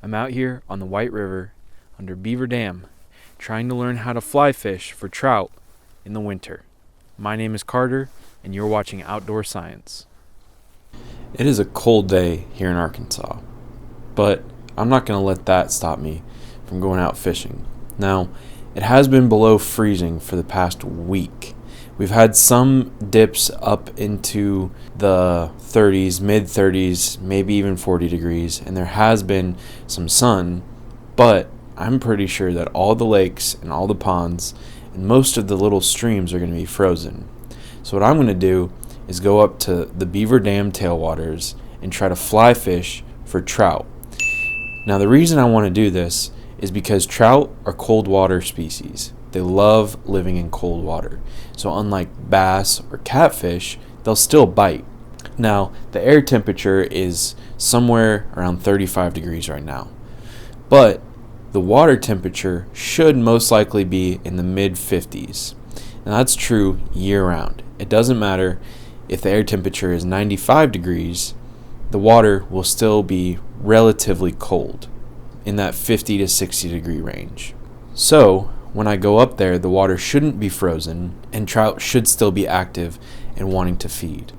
I'm out here on the White River under Beaver Dam trying to learn how to fly fish for trout in the winter. My name is Carter, and you're watching Outdoor Science. It is a cold day here in Arkansas, but I'm not going to let that stop me from going out fishing. Now, it has been below freezing for the past week. We've had some dips up into the 30s, mid 30s, maybe even 40 degrees, and there has been some sun, but I'm pretty sure that all the lakes and all the ponds and most of the little streams are going to be frozen. So what I'm going to do is go up to the Beaver Dam tailwaters and try to fly fish for trout. Now, the reason I want to do this is because trout are cold water species. They love living in cold water. So unlike bass or catfish, they'll still bite. Now, the air temperature is somewhere around 35 degrees right now. But the water temperature should most likely be in the mid 50s. Now, that's true year round. It doesn't matter if the air temperature is 95 degrees, the water will still be relatively cold in that 50 to 60 degree range. So, when I go up there, the water shouldn't be frozen and trout should still be active and wanting to feed.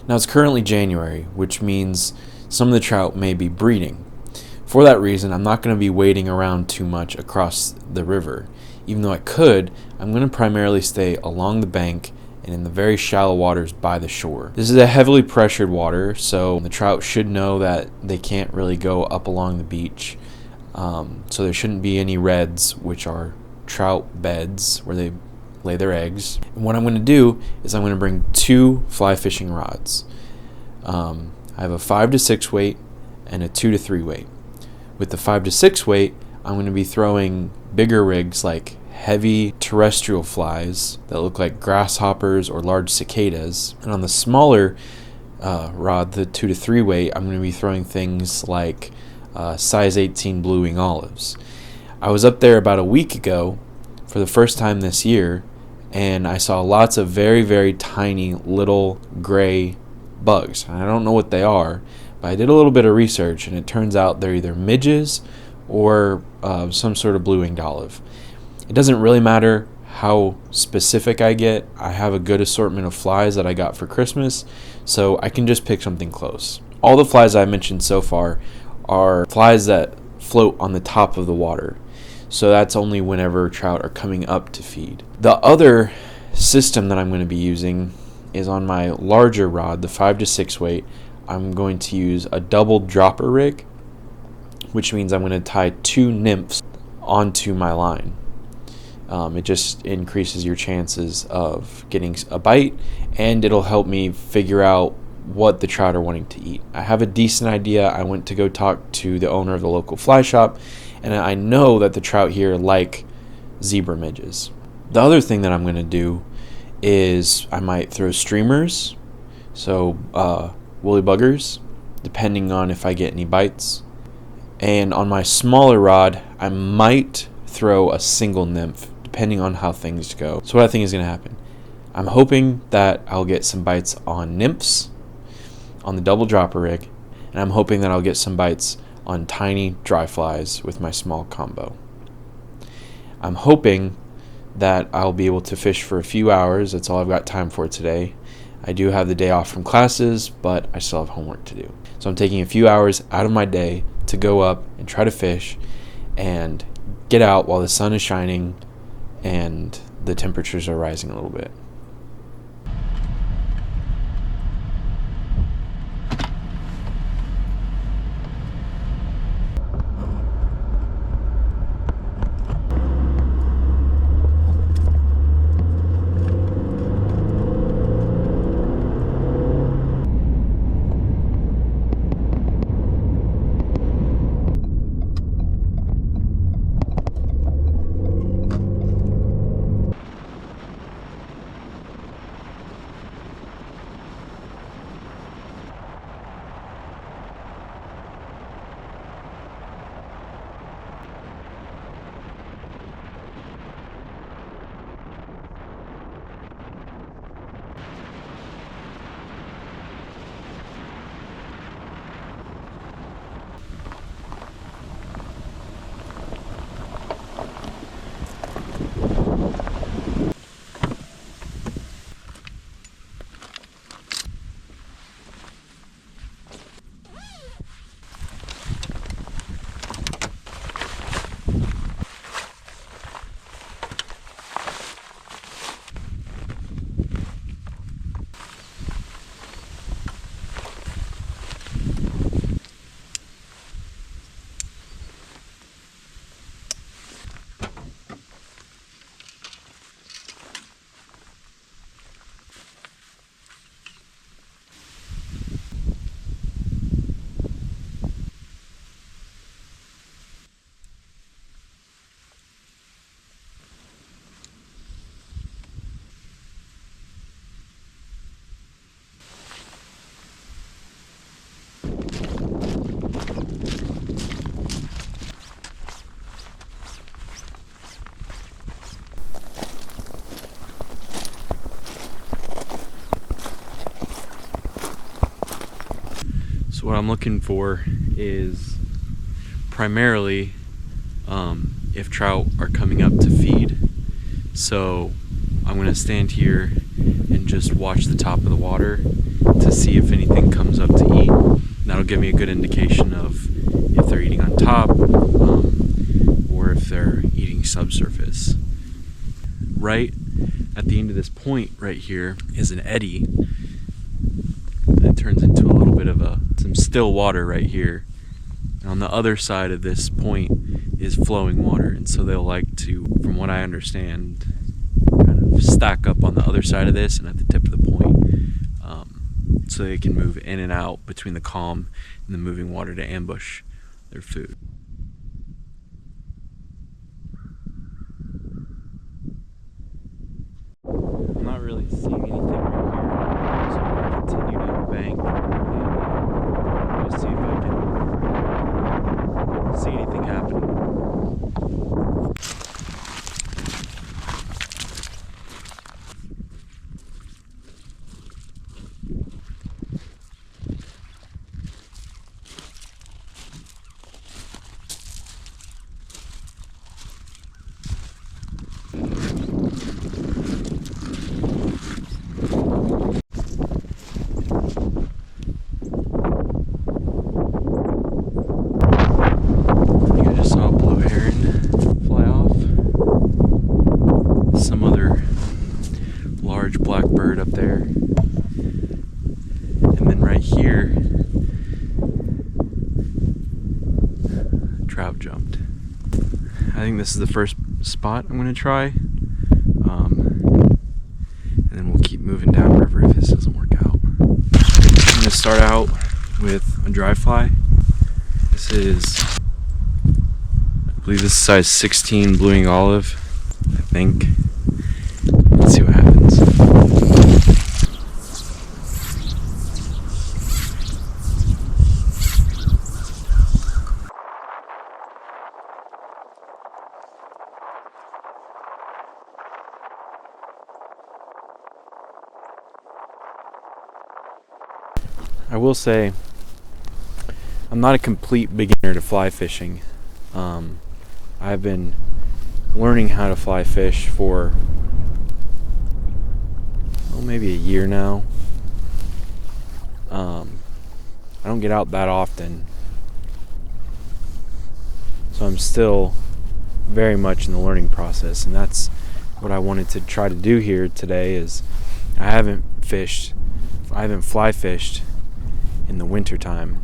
Now, it's currently January, which means some of the trout may be breeding. For that reason, I'm not going to be wading around too much across the river. Even though I could, I'm going to primarily stay along the bank and in the very shallow waters by the shore. This is a heavily pressured water, so the trout should know that they can't really go up along the beach. So there shouldn't be any redds, which are trout beds where they lay their eggs. And what I'm going to do is I'm going to bring two fly fishing rods. I have a 5 to 6 weight and a 2 to 3 weight. With the 5 to 6 weight, I'm going to be throwing bigger rigs like heavy terrestrial flies that look like grasshoppers or large cicadas. And on the smaller rod, the 2 to 3 weight, I'm going to be throwing things like size 18 blue wing olives. I was up there about a week ago for the first time this year, and I saw lots of very, very tiny little gray bugs. And I don't know what they are, but I did a little bit of research, and it turns out they're either midges or some sort of blue-winged olive. It doesn't really matter how specific I get. I have a good assortment of flies that I got for Christmas, so I can just pick something close. All the flies I mentioned so far are flies that float on the top of the water. So that's only whenever trout are coming up to feed. The other system that I'm going to be using is on my larger rod, the 5 to 6 weight. I'm going to use a double dropper rig, which means I'm going to tie two nymphs onto my line. It just increases your chances of getting a bite, and it'll help me figure out what the trout are wanting to eat. I have a decent idea. I went to go talk to the owner of the local fly shop, and I know that the trout here like zebra midges. The other thing that I'm going to do is I might throw streamers, so woolly buggers, depending on if I get any bites. And on my smaller rod, I might throw a single nymph, depending on how things go. So what I think is going to happen, I'm hoping that I'll get some bites on nymphs on the double dropper rig, and I'm hoping that I'll get some bites on tiny dry flies with my small combo. I'm hoping that I'll be able to fish for a few hours. That's all I've got time for today. I do have the day off from classes, but I still have homework to do. So I'm taking a few hours out of my day to go up and try to fish and get out while the sun is shining and the temperatures are rising a little bit. So what I'm looking for is primarily if trout are coming up to feed. So I'm going to stand here and just watch the top of the water to see if anything comes up to eat. That'll give me a good indication of if they're eating on top or if they're eating subsurface. Right at the end of this point right here is an eddy that turns into a little bit of some still water right here. And on the other side of this point is flowing water, and so they'll like to, from what I understand, kind of stack up on the other side of this and at the tip of the point, so they can move in and out between the calm and the moving water to ambush their food. I'm not really seeing anything right here, so I'm going to continue down the bank and just see if I can see anything happening. Large black bird up there, and then right here trout jumped. I think this is the first spot I'm going to try, and then we'll keep moving downriver if this doesn't work out. I'm going to start out with a dry fly. This is, I believe this is size 16 blue wing olive, I think. Let's see what happens. I will say, I'm not a complete beginner to fly fishing. I've been learning how to fly fish for maybe a year now. I don't get out that often, so I'm still very much in the learning process, and that's what I wanted to try to do here today. Is I haven't fly fished in the winter time.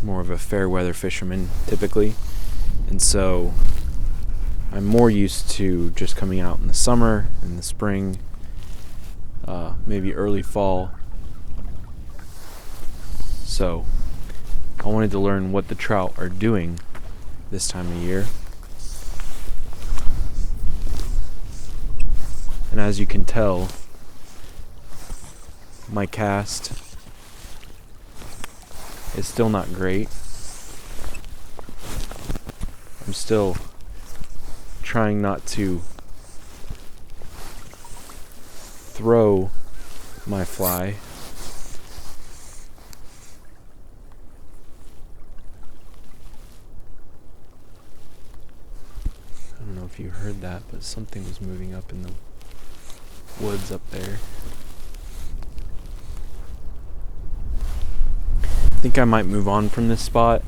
More of a fair weather fisherman typically, and so I'm more used to just coming out in the summer and the spring, maybe early fall. So I wanted to learn what the trout are doing this time of year. And as you can tell, my cast is still not great. I'm still trying not to throw my fly. I don't know know if you heard that, but something was moving up in the woods up there. I think I might move on from this spot.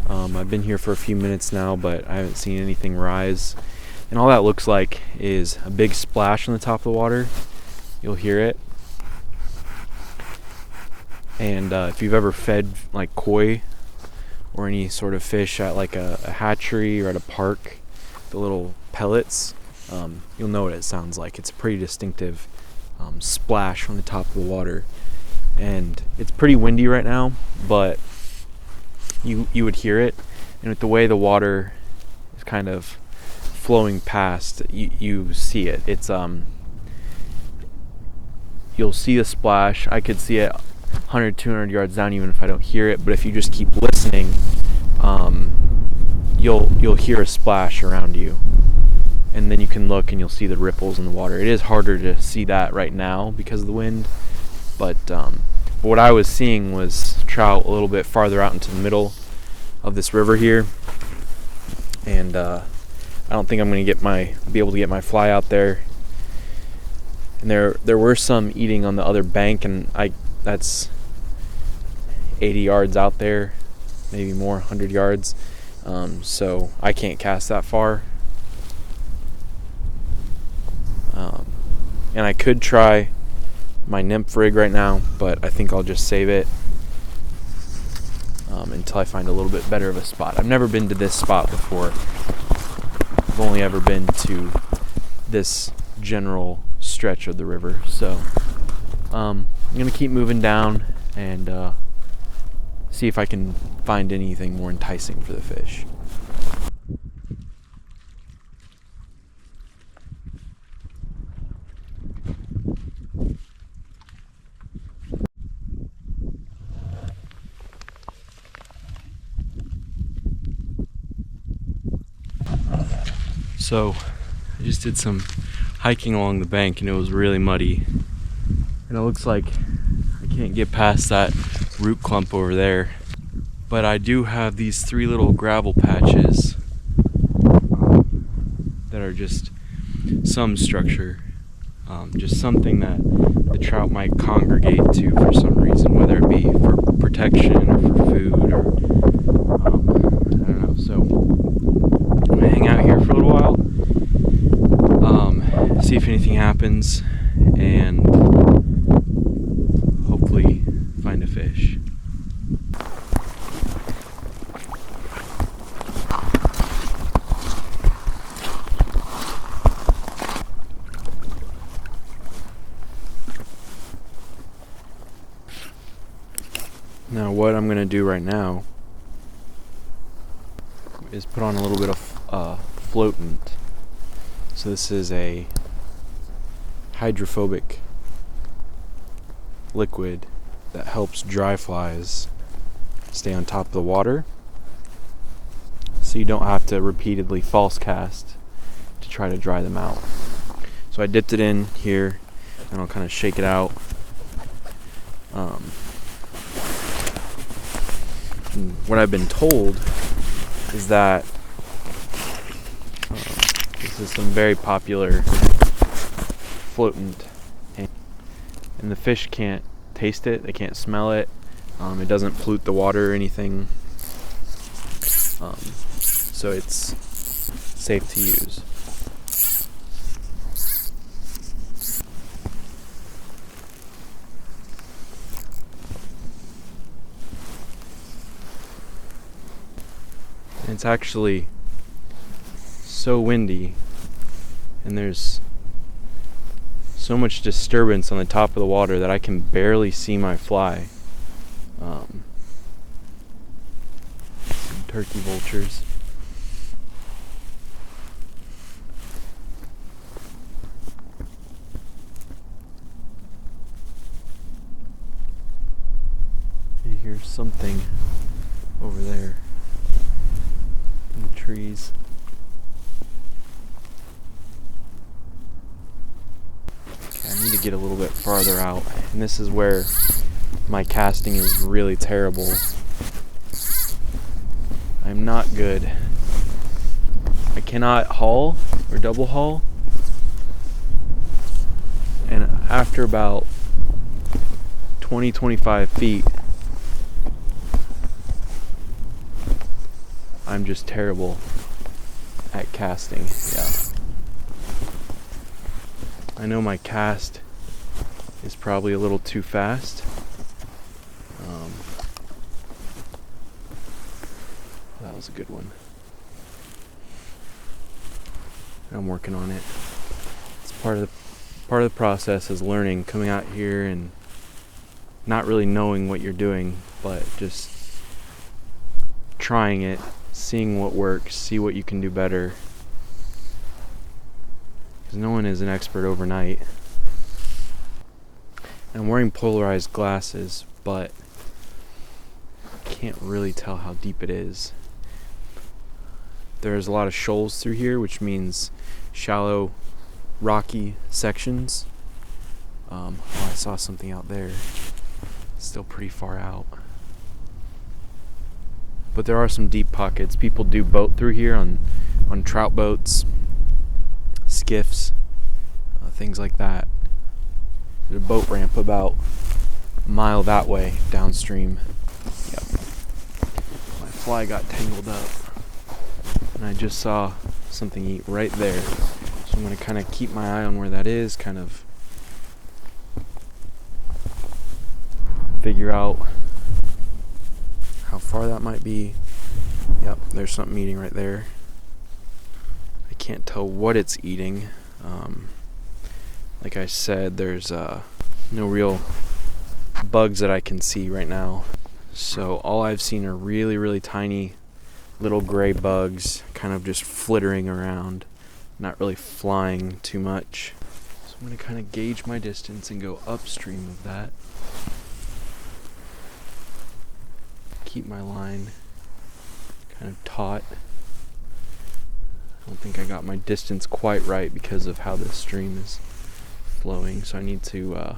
I've been here for a few minutes now, but I haven't seen anything rise. And all that looks like is a big splash on the top of the water. You'll hear it. And if you've ever fed like koi or any sort of fish at like a hatchery or at a park, the little pellets, you'll know what it sounds like. It's a pretty distinctive splash on the top of the water. And it's pretty windy right now, but you would hear it. And with the way the water is kind of flowing past, you see it. It's you'll see the splash. I could see it 100, 200 yards down even if I don't hear it, but if you just keep listening, you'll hear a splash around you, and then you can look and you'll see the ripples in the water. It is harder to see that right now because of the wind, but what I was seeing was trout a little bit farther out into the middle of this river here, and I don't think I'm going to be able to get my fly out there. And there were some eating on the other bank, and that's 80 yards out there, maybe more, 100 yards. So I can't cast that far. And I could try my nymph rig right now, but I think I'll just save it until I find a little bit better of a spot. I've never been to this spot before. I've only ever been to this general stretch of the river. So I'm going to keep moving down and see if I can find anything more enticing for the fish. So I just did some hiking along the bank and it was really muddy, and it looks like I can't get past that root clump over there, but I do have these 3 little gravel patches that are just some structure, just something that the trout might congregate to for some reason, whether it be for protection or for food or I don't know. So I'm gonna hang out here for a little while, see if anything happens, and hopefully find a fish. Now what I'm going to do right now is put on a little bit of floatant. So this is a hydrophobic liquid that helps dry flies stay on top of the water, so you don't have to repeatedly false cast to try to dry them out. So I dipped it in here and I'll kind of shake it out. And what I've been told is that this is some very popular floatant, and the fish can't taste it, they can't smell it, it doesn't pollute the water or anything, so it's safe to use. And it's actually so windy, and there's so much disturbance on the top of the water that I can barely see my fly. Some turkey vultures. You hear something over there in the trees. I need to get a little bit farther out, and this is where my casting is really terrible. I'm not good I cannot haul or double haul. And after about 20-25 feet, I'm just terrible at casting. Yeah. I know my cast is probably a little too fast. That was a good one. I'm working on it. It's part of the process is learning, coming out here and not really knowing what you're doing, but just trying it, seeing what works, see what you can do better. Because no one is an expert overnight. And I'm wearing polarized glasses, but I can't really tell how deep it is. There's a lot of shoals through here, which means shallow, rocky sections. I saw something out there. Still pretty far out. But there are some deep pockets. People do boat through here on trout boats, skiffs, things like that. There's a boat ramp about a mile that way downstream. Yep. My fly got tangled up. And I just saw something eat right there. So I'm going to kind of keep my eye on where that is, kind of figure out how far that might be. Yep, there's something eating right there. I can't tell what it's eating. Like I said, there's no real bugs that I can see right now. So all I've seen are really, really tiny little gray bugs kind of just flittering around, not really flying too much. So I'm going to kind of gauge my distance and go upstream of that. Keep my line kind of taut. I don't think I got my distance quite right because of how this stream is flowing, so I need to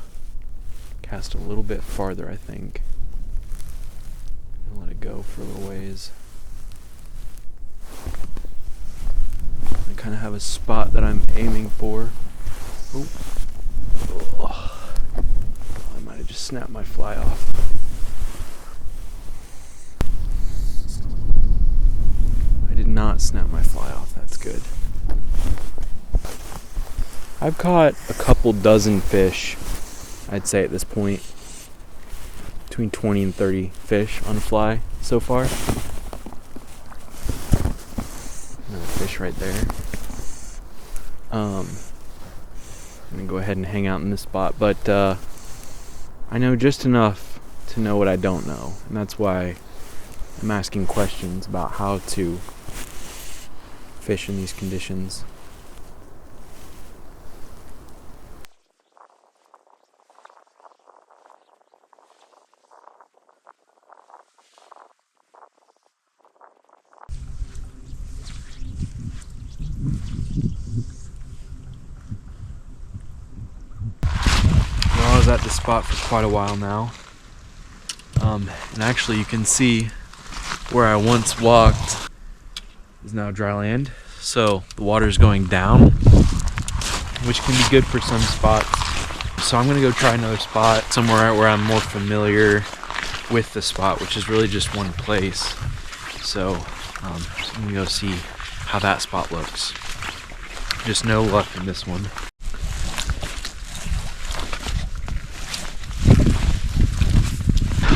cast a little bit farther, I think. I'll let it go for a little ways. I kind of have a spot that I'm aiming for. Oh, I might have just snapped my fly off. I did not snap my fly off. That's good. I've caught a couple dozen fish, I'd say at this point. Between 20 and 30 fish on a fly so far. Another fish right there. I'm gonna go ahead and hang out in this spot, but I know just enough to know what I don't know, and that's why I'm asking questions about how to fish in these conditions. Well, I was at this spot for quite a while now, and actually you can see where I once walked is now dry land, so the water is going down, which can be good for some spots. So I'm gonna go try another spot somewhere where I'm more familiar with the spot, which is really just one place. So I'm gonna go see how that spot looks. Just no luck in this one.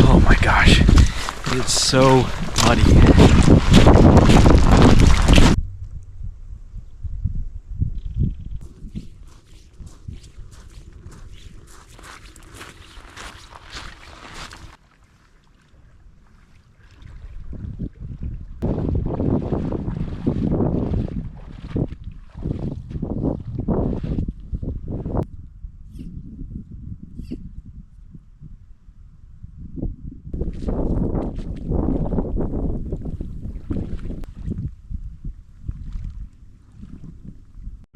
Oh my gosh, it's so muddy.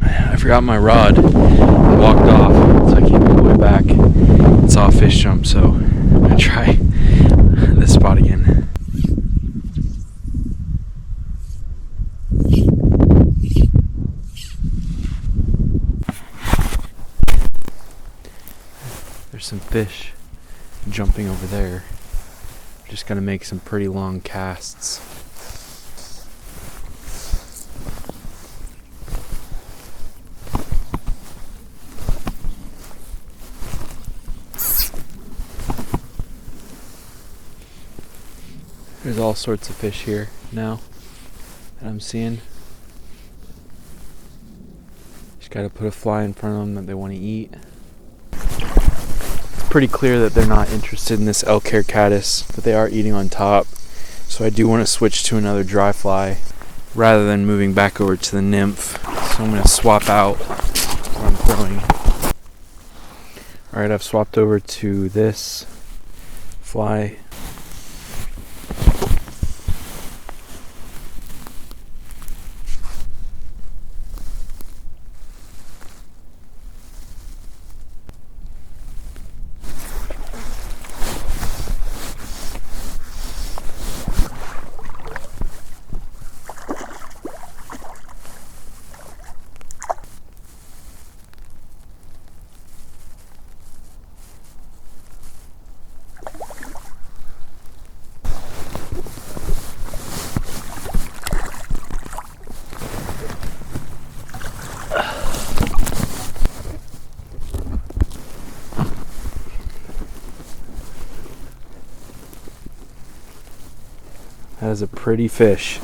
I forgot my rod. I walked off, so I came all the way back and saw a fish jump, so I'm gonna try this spot again. There's some fish jumping over there. Just gotta make some pretty long casts. There's all sorts of fish here now that I'm seeing. Just gotta put a fly in front of them that they want to eat. It's pretty clear that they're not interested in this elk hair caddis, but they are eating on top. So I do want to switch to another dry fly rather than moving back over to the nymph. So I'm gonna swap out what I'm throwing. Alright, I've swapped over to this fly. That is a pretty fish.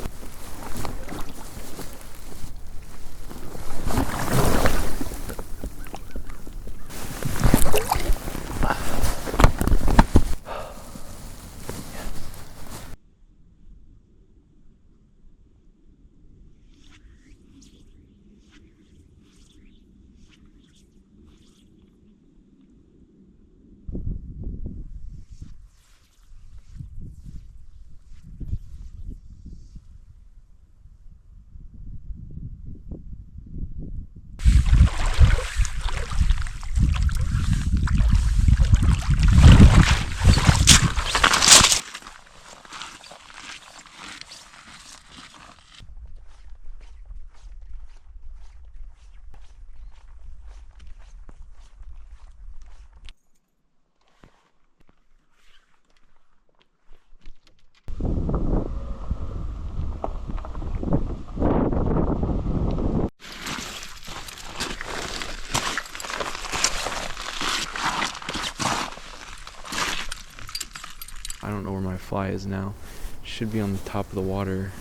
I don't know where my fly is now. It should be on the top of the water,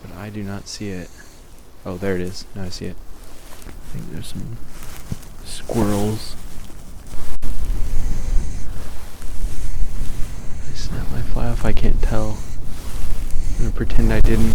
but I do not see it. Oh, there it is. Now I see it. I think there's some squirrels. I snapped my fly off. I can't tell. I'm gonna pretend I didn't.